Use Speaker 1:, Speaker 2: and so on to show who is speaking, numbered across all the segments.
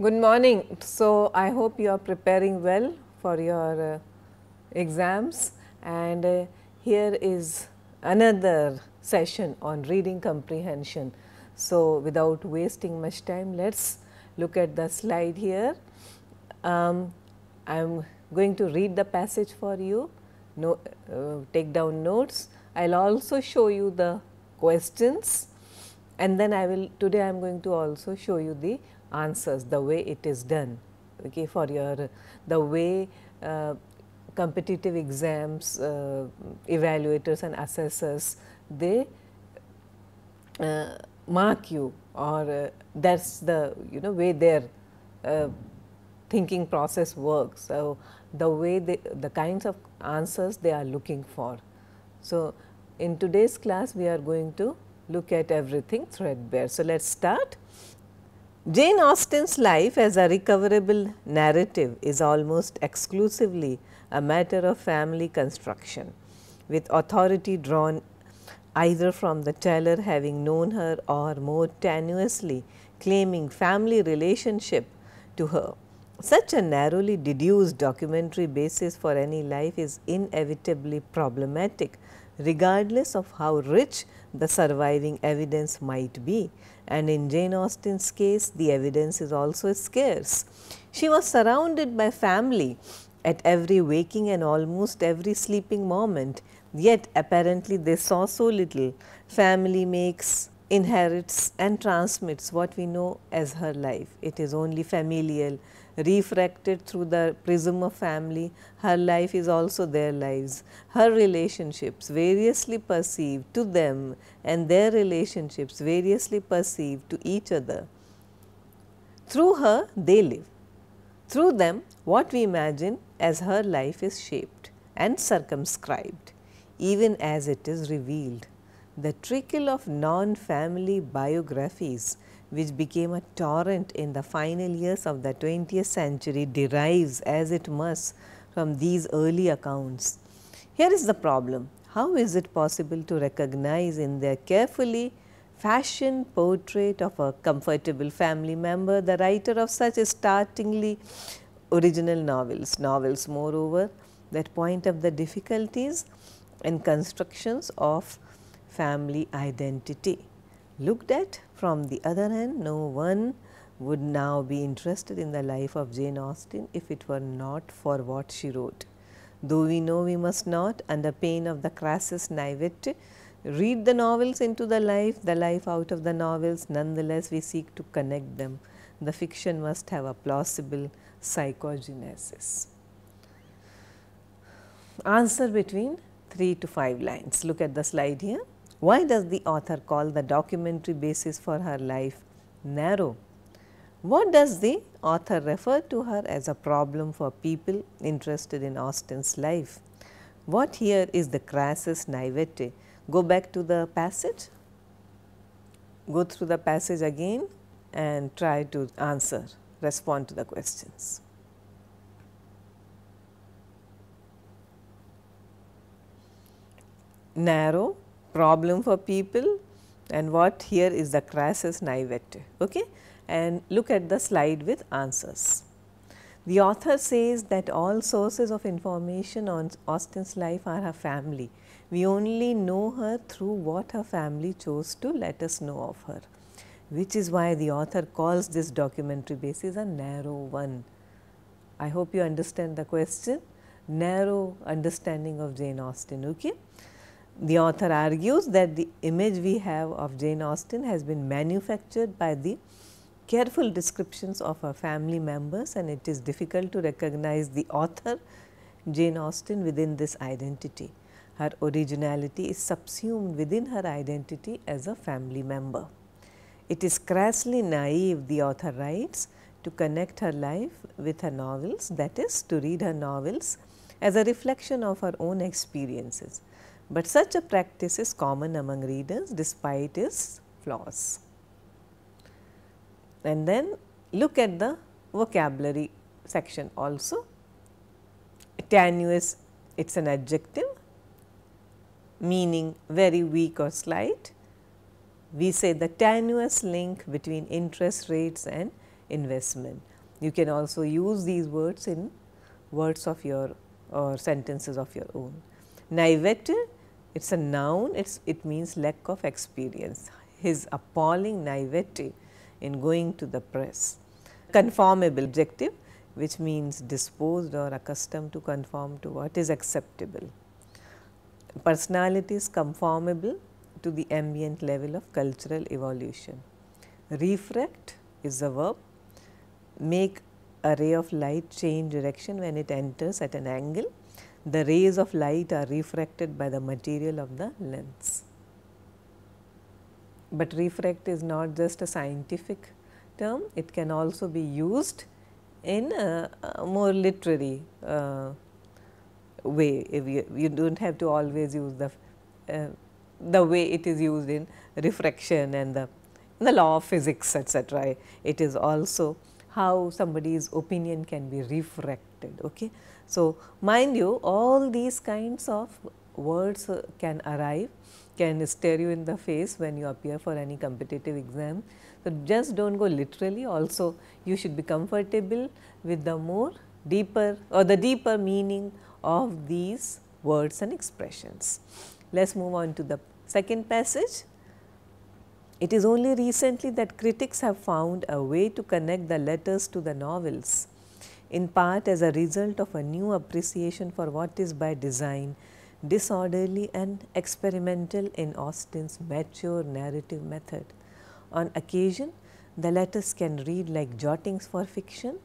Speaker 1: Good morning. So, I hope you are preparing well for your exams, and here is another session on reading comprehension. So, without wasting much time, let us look at the slide here. I am going to read the passage for you, take down notes. I will also show you the questions, and then today I am going to also show you the answers, the way it is done, okay, for your the way competitive exams, evaluators and assessors, they mark you, or that is the way their thinking process works. So, the way the kinds of answers they are looking for. So, in today's class we are going to look at everything threadbare. So, let us start. Jane Austen's life as a recoverable narrative is almost exclusively a matter of family construction, with authority drawn either from the teller having known her or more tenuously claiming family relationship to her. Such a narrowly deduced documentary basis for any life is inevitably problematic, regardless of how rich the surviving evidence might be, and in Jane Austen's case the evidence is also scarce. She was surrounded by family at every waking and almost every sleeping moment, yet apparently they saw so little. Family makes, inherits and transmits what we know as her life. It is only familial, refracted through the prism of family. Her life is also their lives. Her relationships variously perceived to them and their relationships variously perceived to each other. Through her they live. Through them what we imagine as her life is shaped and circumscribed, even as it is revealed. The trickle of non-family biographies, which became a torrent in the final years of the 20th century, derives as it must from these early accounts. Here is the problem: how is it possible to recognize in their carefully fashioned portrait of a comfortable family member the writer of such startlingly original novels moreover that point up the difficulties and constructions of family identity? Looked at from the other hand, no one would now be interested in the life of Jane Austen if it were not for what she wrote. Though we know we must not, under pain of the crassest naivete, read the novels into the life out of the novels, nonetheless we seek to connect them. The fiction must have a plausible psychogenesis. Answer between 3 to 5 lines. Look at the slide here. Why does the author call the documentary basis for her life narrow? What does the author refer to her as a problem for people interested in Austen's life? What here is the crassest naivete? Go back to the passage, go through the passage again and try to answer, respond to the questions. Narrow, problem for people, and what here is the crassest naivete. Okay? And look at the slide with answers. The author says that all sources of information on Austen's life are her family. We only know her through what her family chose to let us know of her, which is why the author calls this documentary basis a narrow one. I hope you understand the question. Narrow understanding of Jane Austen. Okay? The author argues that the image we have of Jane Austen has been manufactured by the careful descriptions of her family members, and it is difficult to recognize the author Jane Austen within this identity. Her originality is subsumed within her identity as a family member. It is crassly naive, the author writes, to connect her life with her novels, that is, to read her novels as a reflection of her own experiences. But such a practice is common among readers despite its flaws. And then look at the vocabulary section also. Tenuous, it is an adjective meaning very weak or slight. We say the tenuous link between interest rates and investment. You can also use these words in words of your or sentences of your own. Naivete, it is a noun, it means lack of experience. His appalling naivete in going to the press. Conformable, adjective, which means disposed or accustomed to conform to what is acceptable. Personality is conformable to the ambient level of cultural evolution. Refract is a verb, make a ray of light change direction when it enters at an angle. The rays of light are refracted by the material of the lens. But refract is not just a scientific term, it can also be used in a more literary way. If you do not have to always use the way it is used in refraction and the law of physics, etc. It is also how somebody's opinion can be refracted. Okay. So, mind you, all these kinds of words can arrive, can stare you in the face when you appear for any competitive exam. So, just do not go literally, also you should be comfortable with the more deeper or the deeper meaning of these words and expressions. Let us move on to the second passage. It is only recently that critics have found a way to connect the letters to the novels, in part as a result of a new appreciation for what is by design disorderly and experimental in Austen's mature narrative method. On occasion, the letters can read like jottings for fiction,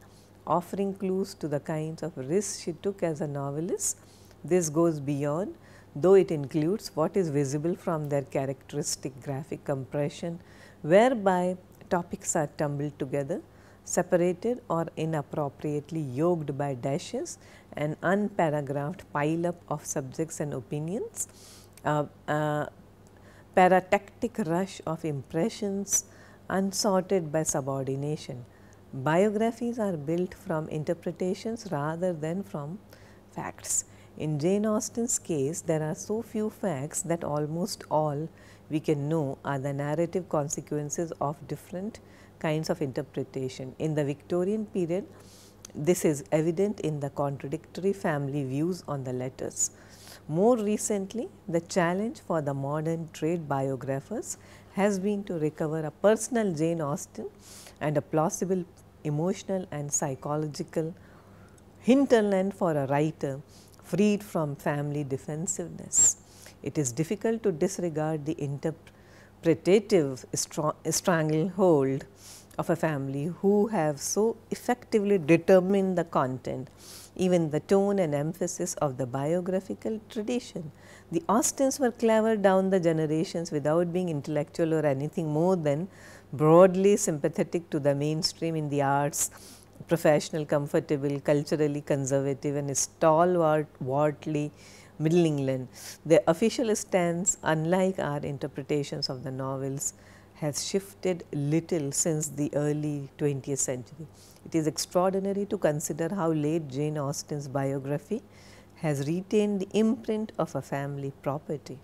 Speaker 1: offering clues to the kinds of risks she took as a novelist. This goes beyond, though it includes what is visible from their characteristic graphic compression, whereby topics are tumbled together, separated or inappropriately yoked by dashes, an unparagraphed pile-up of subjects and opinions, paratectic rush of impressions unsorted by subordination. Biographies are built from interpretations rather than from facts. In Jane Austen's case, there are so few facts that almost all we can know are the narrative consequences of different kinds of interpretation. In the Victorian period, this is evident in the contradictory family views on the letters. More recently, the challenge for the modern trade biographers has been to recover a personal Jane Austen and a plausible emotional and psychological hinterland for a writer freed from family defensiveness. It is difficult to disregard the interpretative stranglehold of a family who have so effectively determined the content, even the tone and emphasis of the biographical tradition. The Austens were clever down the generations without being intellectual or anything more than broadly sympathetic to the mainstream in the arts, professional, comfortable, culturally conservative and stalwartly Middle England. Their official stance, unlike our interpretations of the novels, has shifted little since the early 20th century. It is extraordinary to consider how late Jane Austen's biography has retained the imprint of a family property.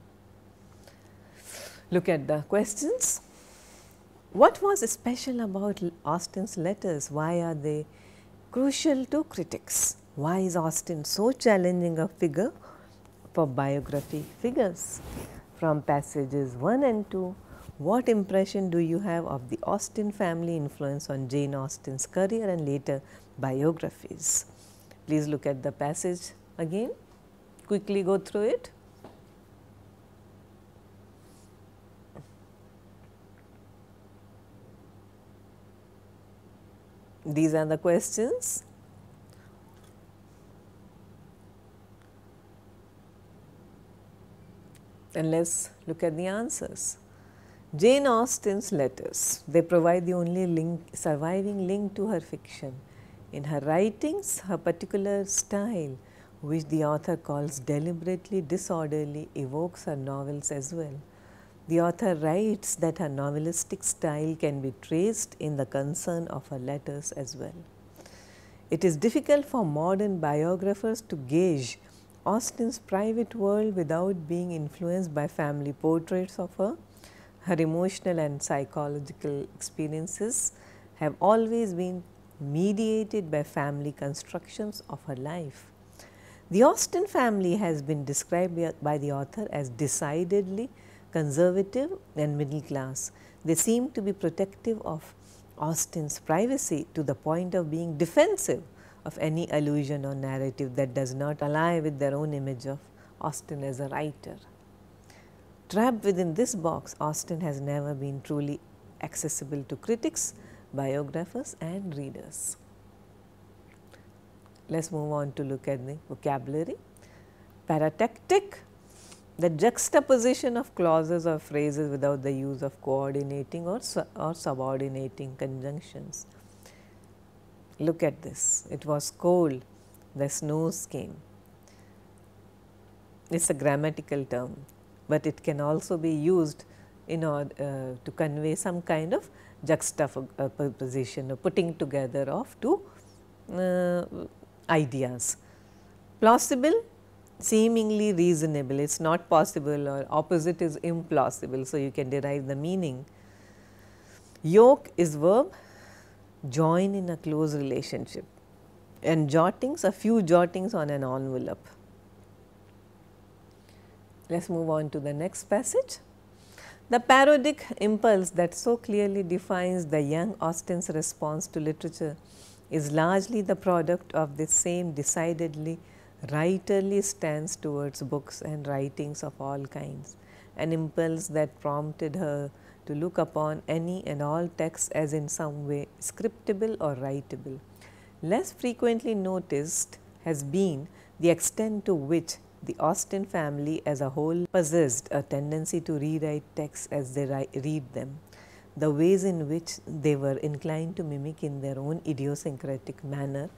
Speaker 1: Look at the questions. What was special about Austen's letters? Why are they crucial to critics? Why is Austen so challenging a figure for biography figures? From passages 1 and 2, what impression do you have of the Austen family influence on Jane Austen's career and later biographies? Please look at the passage again, quickly go through it. These are the questions. And let us look at the answers. Jane Austen's letters, they provide the only surviving link to her fiction. In her writings, her particular style, which the author calls deliberately disorderly, evokes her novels as well. The author writes that her novelistic style can be traced in the concern of her letters as well. It is difficult for modern biographers to gauge Austen's private world without being influenced by family portraits of her. Her emotional and psychological experiences have always been mediated by family constructions of her life. The Austen family has been described by the author as decidedly conservative and middle class. They seem to be protective of Austen's privacy to the point of being defensive of any allusion or narrative that does not ally with their own image of Austen as a writer. Trapped within this box, Austen has never been truly accessible to critics, biographers and readers. Let us move on to look at the vocabulary. Peritectic, the juxtaposition of clauses or phrases without the use of coordinating or subordinating conjunctions. Look at this, it was cold, the snows came. It is a grammatical term, but it can also be used in order to convey some kind of juxtaposition or putting together of two ideas. Plausible, seemingly reasonable, it is not possible, or opposite is implausible. So, you can derive the meaning. Yoke is verb, join in a close relationship, and jottings, a few jottings on an envelope. Let us move on to the next passage. The parodic impulse that so clearly defines the young Austen's response to literature is largely the product of this same decidedly writerly stance towards books and writings of all kinds, an impulse that prompted her to look upon any and all texts as in some way scriptable or writable. Less frequently noticed has been the extent to which the Austen family as a whole possessed a tendency to rewrite texts as they read them, the ways in which they were inclined to mimic in their own idiosyncratic manner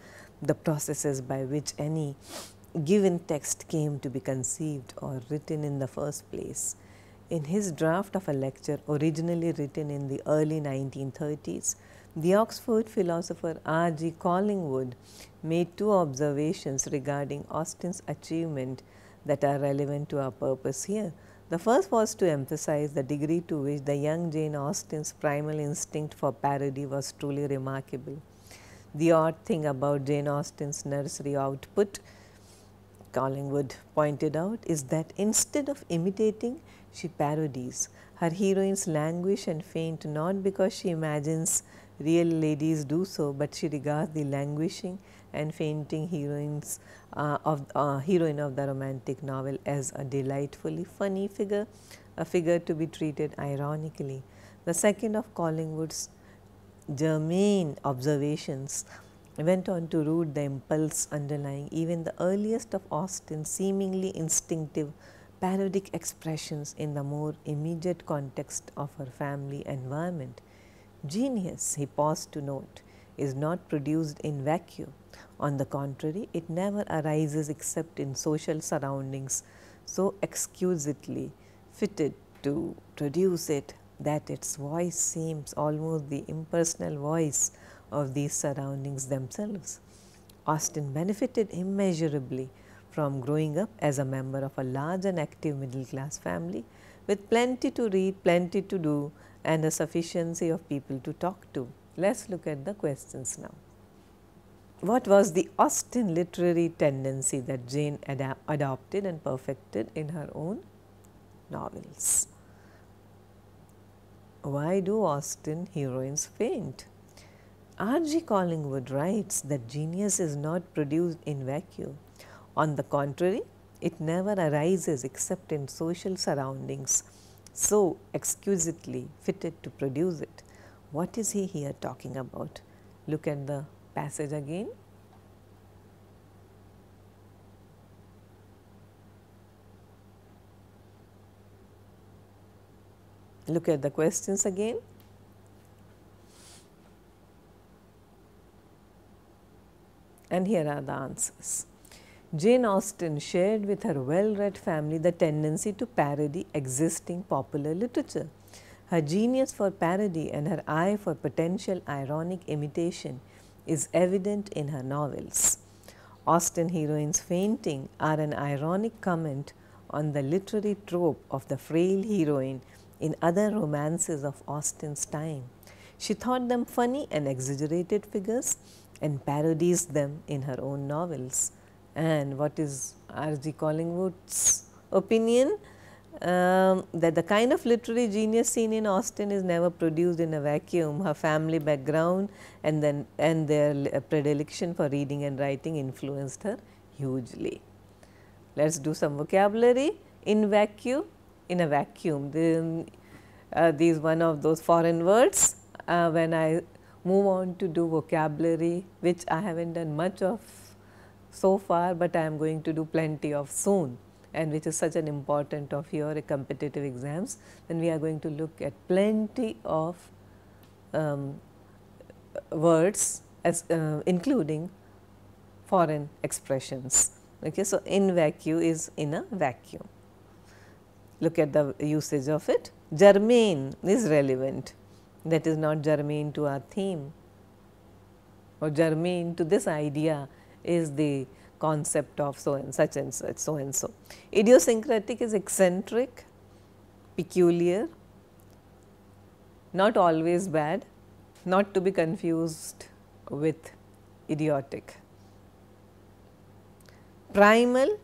Speaker 1: the processes by which any given text came to be conceived or written in the first place. In his draft of a lecture originally written in the early 1930s, the Oxford philosopher R.G. Collingwood made two observations regarding Austen's achievement that are relevant to our purpose here. The first was to emphasize the degree to which the young Jane Austen's primal instinct for parody was truly remarkable. The odd thing about Jane Austen's nursery output, Collingwood pointed out, is that instead of imitating, she parodies. Her heroines languish and faint not because she imagines real ladies do so, but she regards the languishing and fainting heroine of the romantic novel as a delightfully funny figure, a figure to be treated ironically. The second of Collingwood's germane observations went on to root the impulse underlying even the earliest of Austen's seemingly instinctive parodic expressions in the more immediate context of her family environment. Genius, he paused to note, is not produced in vacuum. On the contrary, it never arises except in social surroundings so exquisitely fitted to produce it that its voice seems almost the impersonal voice of these surroundings themselves. Austen benefited immeasurably from growing up as a member of a large and active middle class family with plenty to read, plenty to do, and a sufficiency of people to talk to. Let us look at the questions now. What was the Austen literary tendency that Jane adopted and perfected in her own novels? Why do Austen heroines faint? R.G. Collingwood writes that genius is not produced in vacuum. On the contrary, it never arises except in social surroundings so exquisitely fitted to produce it. What is he here talking about? Look at the passage again. Look at the questions again. And here are the answers. Jane Austen shared with her well-read family the tendency to parody existing popular literature. Her genius for parody and her eye for potential ironic imitation is evident in her novels. Austen heroines fainting are an ironic comment on the literary trope of the frail heroine in other romances of Austen's time. She thought them funny and exaggerated figures and parodies them in her own novels. And what is R.G. Collingwood's opinion? That the kind of literary genius seen in Austen is never produced in a vacuum. Her family background and their predilection for reading and writing influenced her hugely. Let us do some vocabulary. In vacuum, in a vacuum. These one of those foreign words. When I move on to do vocabulary, which I haven't done much of so far, but I am going to do plenty of soon, and which is such an important of your competitive exams, then we are going to look at plenty of words as including foreign expressions. Okay, so, in vacuum is in a vacuum. Look at the usage of it. Germane is relevant, that is not germane to our theme, or germane to this idea is the concept of so and such and such, so and so. Idiosyncratic is eccentric, peculiar, not always bad, not to be confused with idiotic. Primal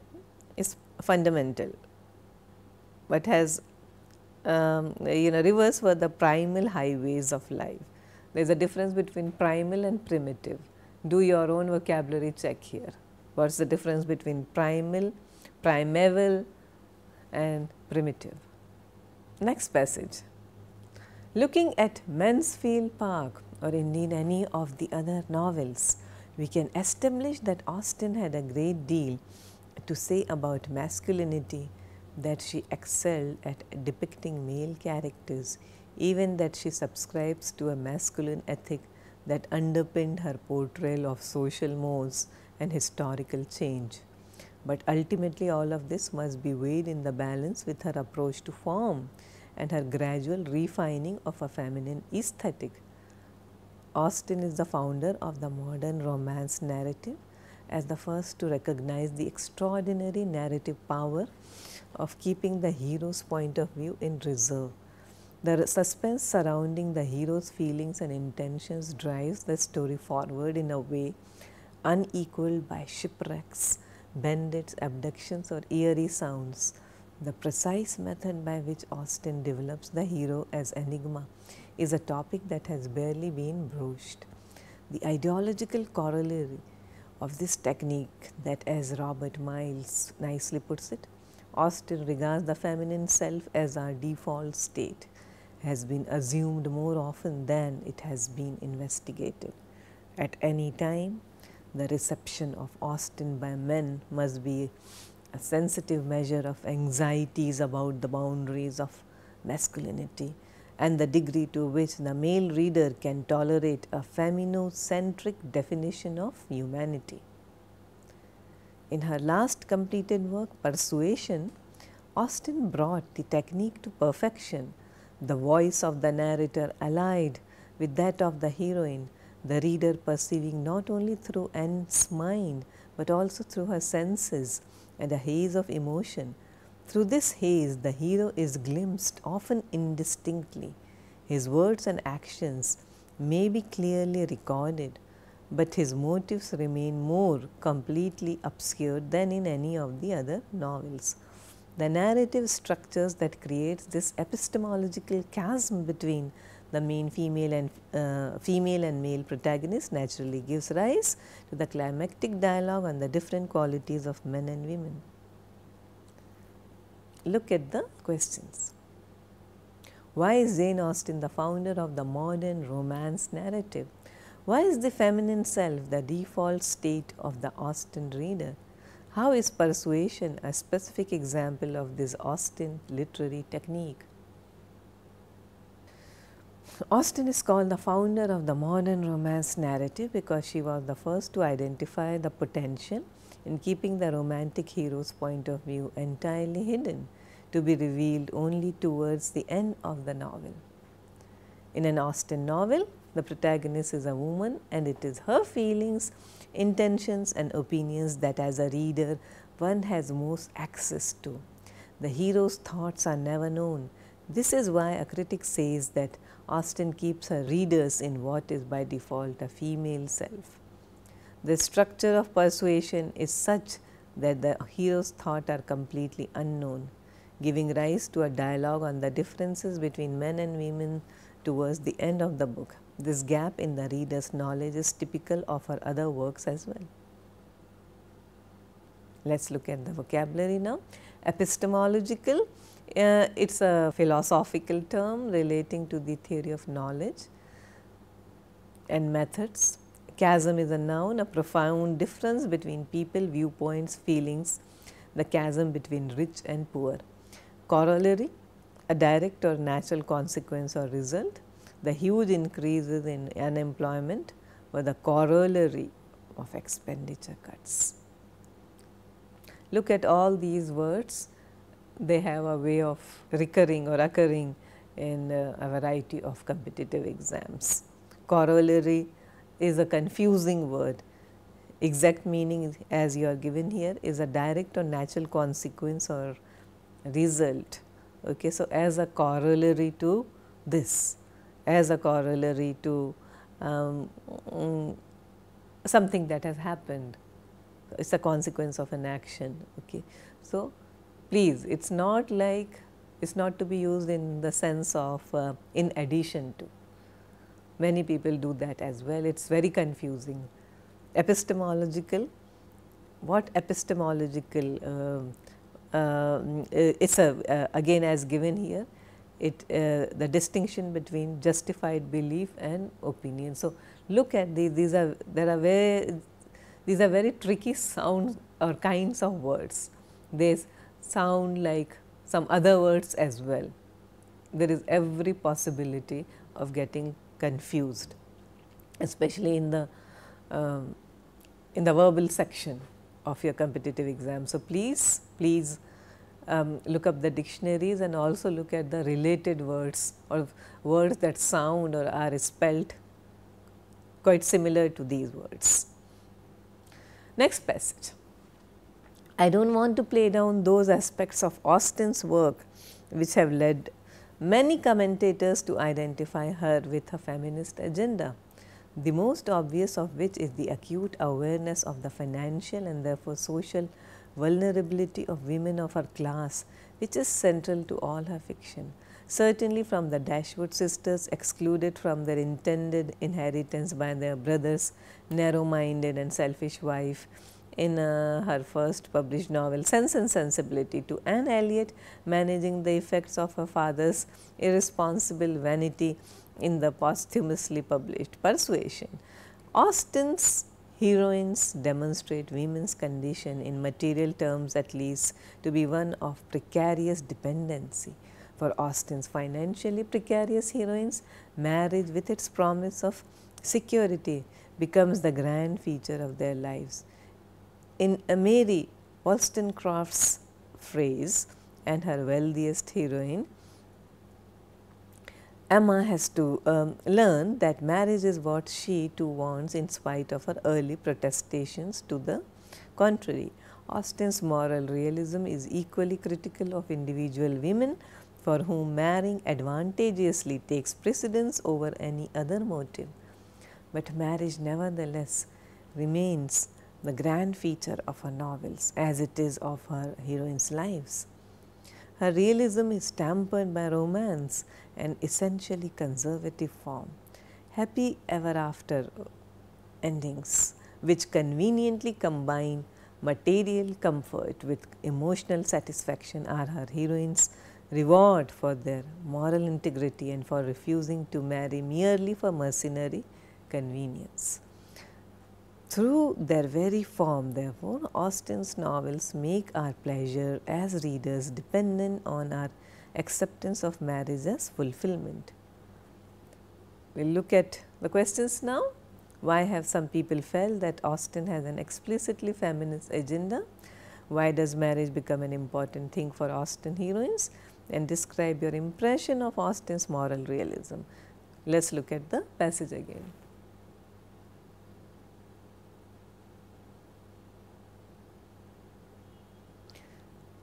Speaker 1: is fundamental, but has rivers were the primal highways of life. There is a difference between primal and primitive. Do your own vocabulary check here. What is the difference between primal, primeval and primitive? Next passage. Looking at Mansfield Park, or indeed any of the other novels, we can establish that Austen had a great deal to say about masculinity, that she excelled at depicting male characters, even that she subscribes to a masculine ethic that underpinned her portrayal of social mores and historical change. But ultimately all of this must be weighed in the balance with her approach to form and her gradual refining of a feminine aesthetic. Austen is the founder of the modern romance narrative, as the first to recognize the extraordinary narrative power of keeping the hero's point of view in reserve. The suspense surrounding the hero's feelings and intentions drives the story forward in a way unequaled by shipwrecks, bandits, abductions or eerie sounds. The precise method by which Austen develops the hero as enigma is a topic that has barely been broached. The ideological corollary of this technique, that, as Robert Miles nicely puts it, Austen regards the feminine self as our default state, has been assumed more often than it has been investigated. At any time, the reception of Austen by men must be a sensitive measure of anxieties about the boundaries of masculinity and the degree to which the male reader can tolerate a feminocentric definition of humanity. In her last completed work, Persuasion, Austen brought the technique to perfection. The voice of the narrator allied with that of the heroine, the reader perceiving not only through Anne's mind, but also through her senses and a haze of emotion. Through this haze, the hero is glimpsed, often indistinctly. His words and actions may be clearly recorded, but his motives remain more completely obscured than in any of the other novels. The narrative structures that creates this epistemological chasm between the main female and male protagonists naturally gives rise to the climactic dialogue on the different qualities of men and women. Look at the questions. Why is Jane Austen the founder of the modern romance narrative? Why is the feminine self the default state of the Austen reader? How is Persuasion a specific example of this Austen literary technique? Austen is called the founder of the modern romance narrative because she was the first to identify the potential in keeping the romantic hero's point of view entirely hidden, to be revealed only towards the end of the novel. In an Austen novel, the protagonist is a woman, and it is her feelings, intentions and opinions that as a reader one has most access to. The hero's thoughts are never known. This is why a critic says that Austen keeps her readers in what is by default a female self. The structure of persuasion is such that the hero's thoughts are completely unknown, giving rise to a dialogue on the differences between men and women towards the end of the book. This gap in the reader's knowledge is typical of her other works as well. Let us look at the vocabulary now. Epistemological, it is a philosophical term relating to the theory of knowledge and methods. Chasm is a noun, a profound difference between people, viewpoints, feelings, the chasm between rich and poor. Corollary, a direct or natural consequence or result. The huge increases in unemployment were the corollary of expenditure cuts. Look at all these words, they have a way of recurring or occurring in a variety of competitive exams. Corollary is a confusing word. Exact meaning as you are given here is a direct or natural consequence or result. Okay, so, as a corollary to this, as a corollary to something that has happened, it is a consequence of an action. Okay. So, please, it is not like, it is not to be used in the sense of in addition to. Many people do that as well, it is very confusing. Epistemological, what epistemological, it is again as given here, it the distinction between justified belief and opinion. So, look at these are, these are very tricky sounds or kinds of words. They sound like some other words as well. There is every possibility of getting confused, especially in the verbal section of your competitive exam. So, please look up the dictionaries and also look at the related words or words that sound or are spelt quite similar to these words. Next passage. I do not want to play down those aspects of Austen's work which have led many commentators to identify her with a feminist agenda, the most obvious of which is the acute awareness of the financial and therefore social vulnerability of women of her class, which is central to all her fiction. Certainly from the Dashwood sisters, excluded from their intended inheritance by their brother's narrow-minded and selfish wife in her first published novel Sense and Sensibility, to Anne Elliot managing the effects of her father's irresponsible vanity in the posthumously published Persuasion. Austen's heroines demonstrate women's condition, in material terms at least, to be one of precarious dependency. For Austen's financially precarious heroines, marriage with its promise of security becomes the grand feature of their lives. In Mary Wollstonecraft's phrase, and her wealthiest heroine, Emma has to learn that marriage is what she too wants in spite of her early protestations to the contrary. Austen's moral realism is equally critical of individual women for whom marrying advantageously takes precedence over any other motive. But marriage nevertheless remains the grand feature of her novels, as it is of her heroines' lives. Her realism is tempered by romance and essentially conservative form. Happy ever after endings, which conveniently combine material comfort with emotional satisfaction, are her heroines' reward for their moral integrity and for refusing to marry merely for mercenary convenience. Through their very form, therefore, Austen's novels make our pleasure as readers dependent on our acceptance of marriage as fulfillment. We will look at the questions now. Why have some people felt that Austen has an explicitly feminist agenda? Why does marriage become an important thing for Austen heroines? And describe your impression of Austen's moral realism. Let us look at the passage again.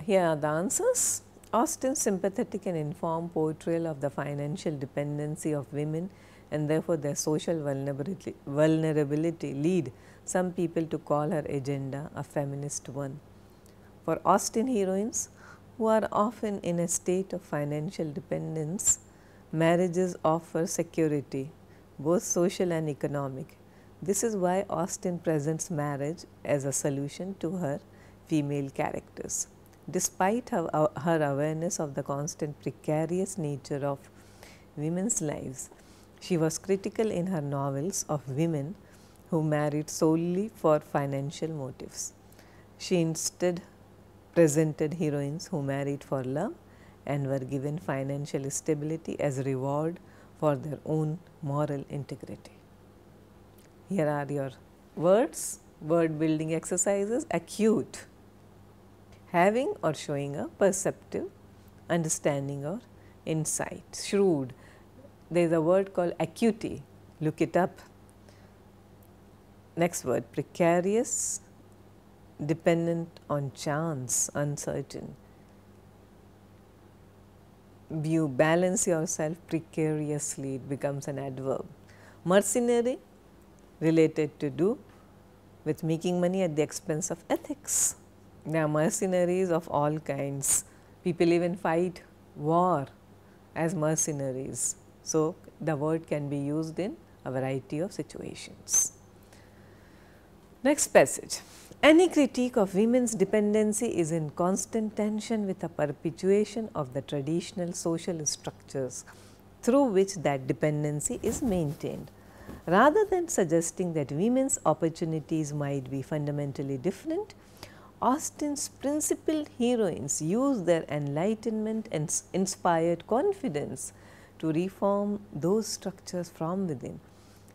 Speaker 1: Here are the answers. Austen's sympathetic and informed portrayal of the financial dependency of women and therefore their social vulnerability lead some people to call her agenda a feminist one. For Austen heroines, who are often in a state of financial dependence, marriages offer security, both social and economic. This is why Austen presents marriage as a solution to her female characters. Despite her awareness of the constant precarious nature of women's lives, she was critical in her novels of women who married solely for financial motives. She instead presented heroines who married for love and were given financial stability as reward for their own moral integrity. Here are your words, word building exercises. Acute, having or showing a perceptive understanding or insight. Shrewd, there is a word called acuity, look it up. Next word, precarious, dependent on chance, uncertain. You balance yourself precariously, it becomes an adverb. Mercenary, related to do with making money at the expense of ethics. There are mercenaries of all kinds. People even fight war as mercenaries. So, the word can be used in a variety of situations. Next passage. Any critique of women's dependency is in constant tension with a perpetuation of the traditional social structures through which that dependency is maintained. Rather than suggesting that women's opportunities might be fundamentally different, Austen's principal heroines use their enlightenment and inspired confidence to reform those structures from within.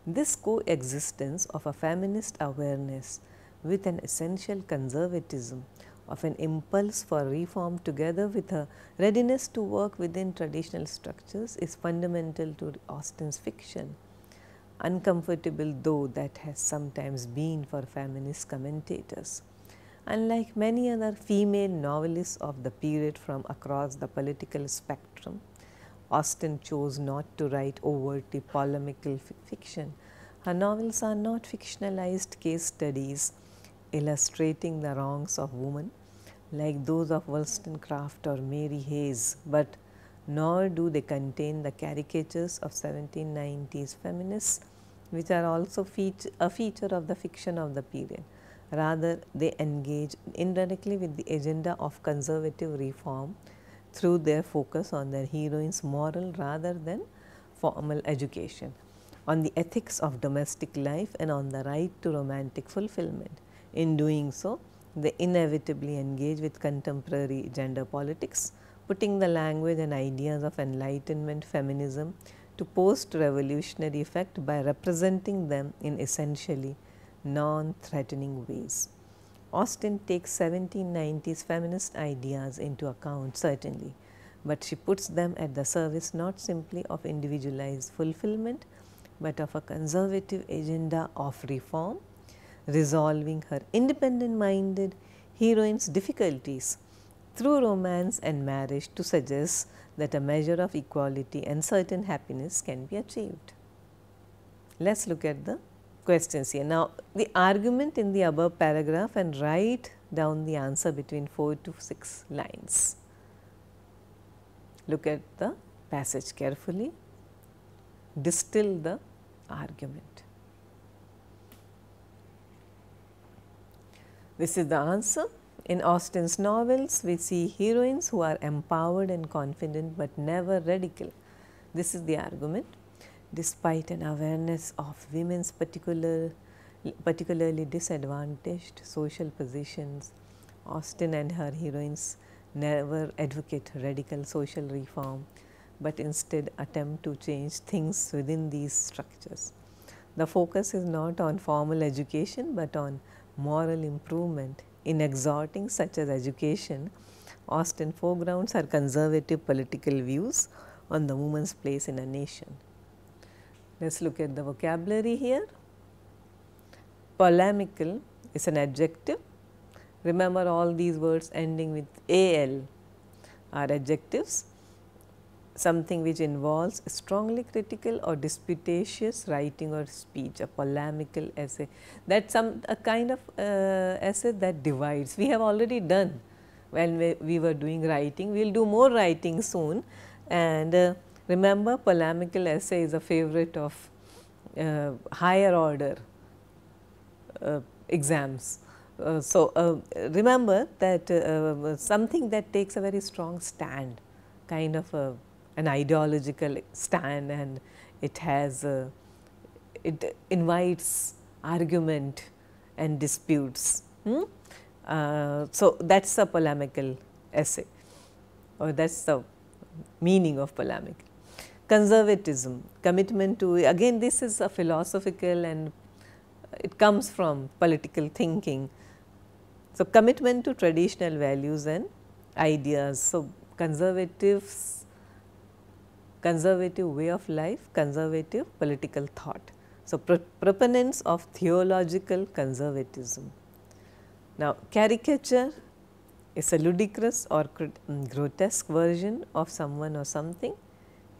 Speaker 1: This coexistence of a feminist awareness with an essential conservatism of an impulse for reform together with a readiness to work within traditional structures is fundamental to Austen's fiction, uncomfortable though that has sometimes been for feminist commentators. Unlike many other female novelists of the period from across the political spectrum, Austen chose not to write overtly polemical fiction. Her novels are not fictionalized case studies illustrating the wrongs of women like those of Wollstonecraft or Mary Hayes, but nor do they contain the caricatures of 1790s feminists, which are also a feature of the fiction of the period. Rather, they engage indirectly with the agenda of conservative reform through their focus on their heroines' moral rather than formal education, on the ethics of domestic life and on the right to romantic fulfillment. In doing so, they inevitably engage with contemporary gender politics, putting the language and ideas of Enlightenment feminism to post-revolutionary effect by representing them in essentially non-threatening ways. Austen takes 1790s feminist ideas into account certainly, but she puts them at the service not simply of individualized fulfillment, but of a conservative agenda of reform, resolving her independent-minded heroine's difficulties through romance and marriage to suggest that a measure of equality and certain happiness can be achieved. Let us look at the questions here. Now, the argument in the above paragraph and write down the answer between 4 to 6 lines. Look at the passage carefully, distill the argument. This is the answer. In Austen's novels, we see heroines who are empowered and confident, but never radical. This is the argument. Despite an awareness of women's particularly disadvantaged social positions, Austen and her heroines never advocate radical social reform, but instead attempt to change things within these structures. The focus is not on formal education, but on moral improvement. In exhorting such as education, Austen foregrounds her conservative political views on the woman's place in a nation. Let us look at the vocabulary here. Polemical is an adjective. Remember all these words ending with al. are adjectives. Something which involves strongly critical or disputatious writing or speech, a polemical essay, that a kind of essay that divides. We have already done when we were doing writing, we will do more writing soon, and remember, polemical essay is a favorite of higher order exams. Remember that something that takes a very strong stand, kind of an ideological stand, and it has it invites argument and disputes. So that is a polemical essay, or that is the meaning of polemical. Conservatism, commitment to, again this is a philosophical and it comes from political thinking. So, commitment to traditional values and ideas. So, conservative way of life, conservative political thought. So, proponents of theological conservatism. Now, caricature is a ludicrous or grotesque version of someone or something.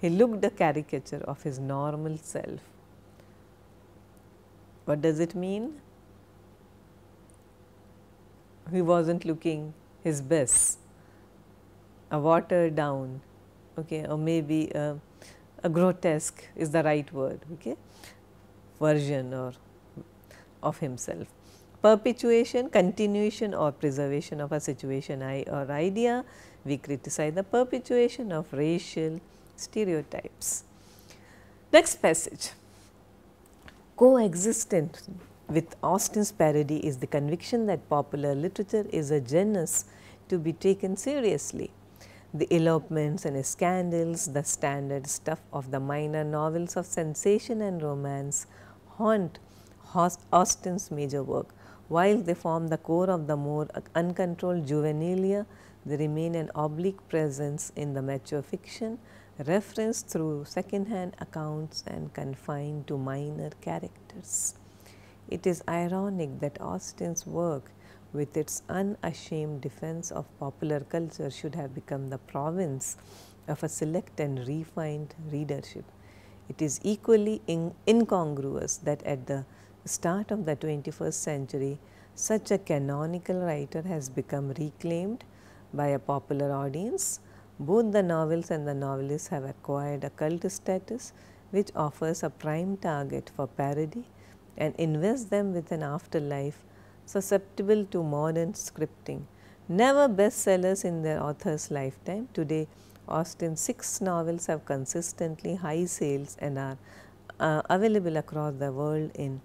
Speaker 1: He looked a caricature of his normal self. What does it mean? He was not looking his best, a watered down, okay, or maybe a grotesque is the right word, okay, version or of himself. Perpetuation, continuation or preservation of a situation or idea. We criticize the perpetuation of racial stereotypes. Next passage. Coexistent with Austen's parody is the conviction that popular literature is a genus to be taken seriously. The elopements and scandals, the standard stuff of the minor novels of sensation and romance haunt Austen's major work. While they form the core of the more uncontrolled juvenilia, they remain an oblique presence in the mature fiction, referenced through second-hand accounts and confined to minor characters. It is ironic that Austen's work, with its unashamed defense of popular culture, should have become the province of a select and refined readership. It is equally incongruous that at the start of the 21st century, such a canonical writer has become reclaimed by a popular audience. Both the novels and the novelists have acquired a cult status, which offers a prime target for parody and invests them with an afterlife susceptible to modern scripting. Never bestsellers in their author's lifetime, today Austen's 6 novels have consistently high sales and are available across the world in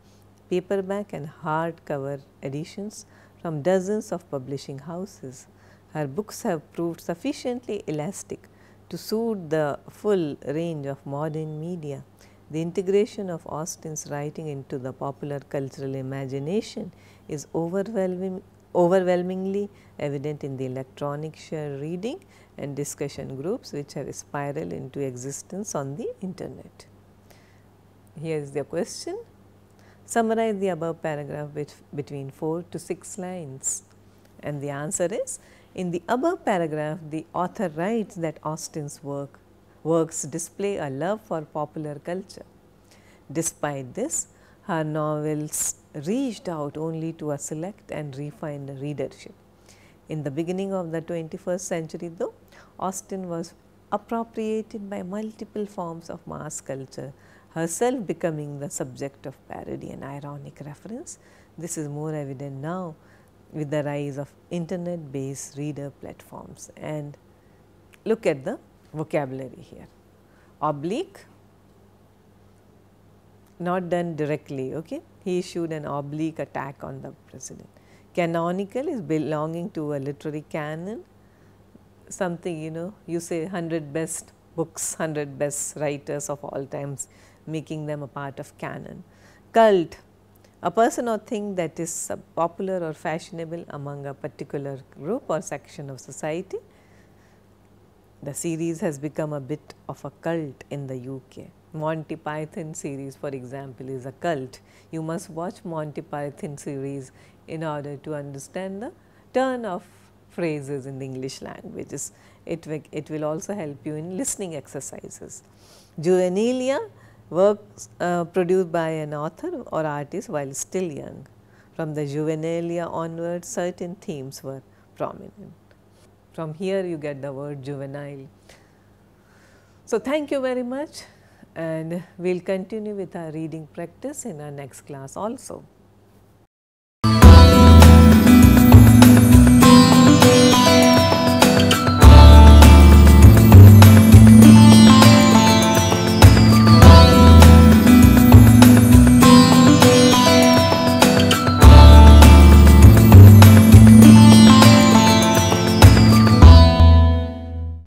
Speaker 1: paperback and hardcover editions from dozens of publishing houses. Her books have proved sufficiently elastic to suit the full range of modern media. The integration of Austen's writing into the popular cultural imagination is overwhelmingly evident in the electronic share reading and discussion groups which have spiraled into existence on the internet. Here is the question. Summarize the above paragraph between 4 to 6 lines, and the answer is, in the above paragraph, the author writes that Austen's works display a love for popular culture. Despite this, her novels reached out only to a select and refined readership. In the beginning of the 21st century, though, Austen was appropriated by multiple forms of mass culture, herself becoming the subject of parody and ironic reference. This is more evident now with the rise of internet based reader platforms. And look at the vocabulary here. Oblique, not done directly, okay. He issued an oblique attack on the president. Canonical is belonging to a literary canon, something, you say 100 best books, 100 best writers of all times, making them a part of canon. Cult, a person or thing that is popular or fashionable among a particular group or section of society. The series has become a bit of a cult in the UK. Monty Python series, for example, is a cult. You must watch Monty Python series in order to understand the turn of phrases in the English language. It will also help you in listening exercises. Juvenilia, works produced by an author or artist while still young. From the juvenilia onwards, certain themes were prominent. From here you get the word juvenile. So, thank you very much, and we will continue with our reading practice in our next class also.